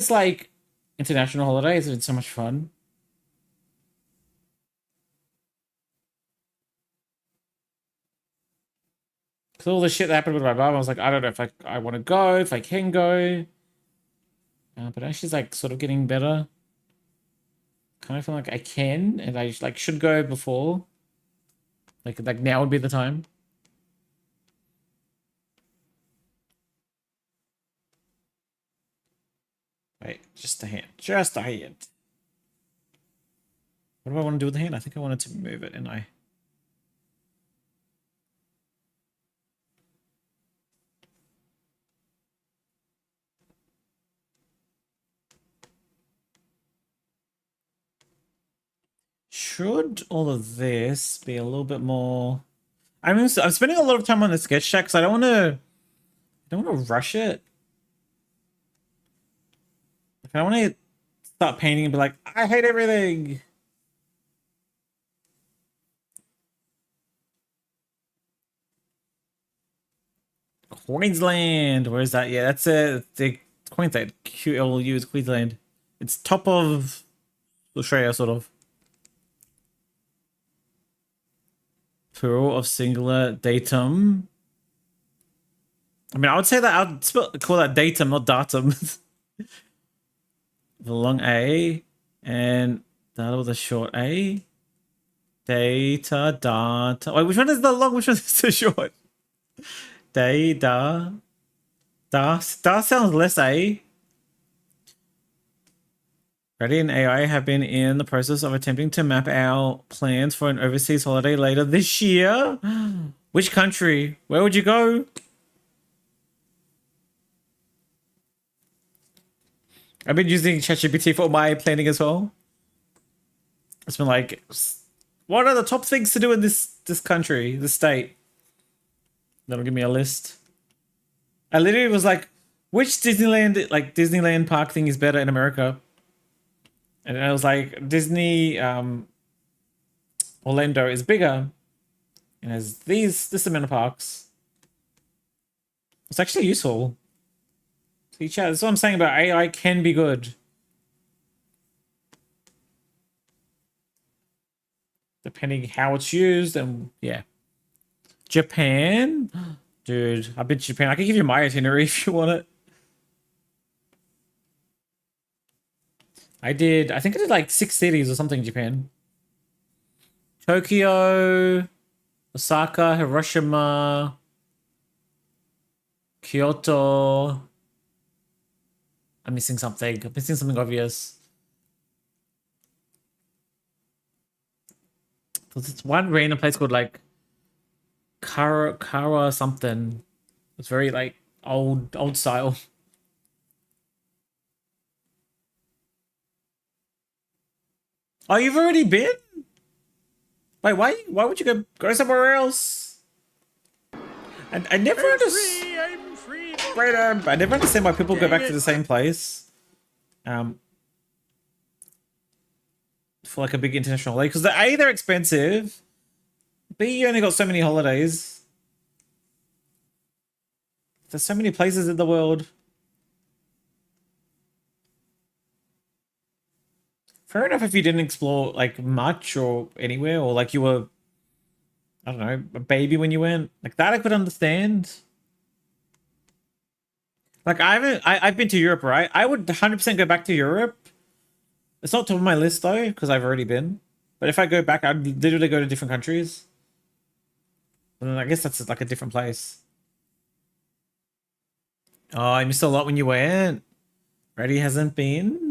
it's like international holidays. It's been so much fun. Cause all the shit that happened with my mom, I was like, I don't know if I want to go, if I can go. But now she's like sort of getting better. Kind of feel like I can, and I like should go before. Like now would be the time. Wait, just a hand. Just a hand. What do I want to do with the hand? I think I wanted to move it, and I. Should all of this be a little bit more? I'm spending a lot of time on the sketch check because I don't want to. I don't want to rush it. Like, I want to start painting and be like, I hate everything. Queensland. Where is that? Yeah, that's the Queensland. QLU is Queensland. It's top of Australia, sort of. Plural of singular datum. I mean, I would say that I'd call that datum, not datum. The long A and that with a short A. Data. Wait, which one is the long? Which one is the short? Data. Da sounds less A. Ready and AI have been in the process of attempting to map our plans for an overseas holiday later this year. Which country? Where would you go? I've been using ChatGPT for my planning as well. It's been like, what are the top things to do in this country, this state? That'll give me a list. I literally was like, which Disneyland park thing is better in America? And I was like, Disney Orlando is bigger and has this amount of parks. It's actually useful. See, chat, that's what I'm saying about AI can be good. Depending how it's used and yeah. Japan? Dude, I've been to Japan. I can give you my itinerary if you want it. I think I did like 6 cities or something in Japan. Tokyo, Osaka, Hiroshima, Kyoto. I'm missing something. I'm missing something obvious. There's one random place called like Kara something. It's very like old style. Oh, you've already been? Wait, why would you go somewhere else? I never understand. I'm free. Freedom. I never understand why people go back to the same place. For like a big international holiday because A, they're expensive. B, you only got so many holidays. There's so many places in the world. Fair enough if you didn't explore like much or anywhere, or like you were, I don't know, a baby when you went. Like that I could understand. Like I've been to Europe, right? I would 100% go back to Europe. It's not top of my list though, because I've already been. But if I go back, I'd literally go to different countries. And I guess that's like a different place. Oh, I missed a lot when you went. Ready hasn't been.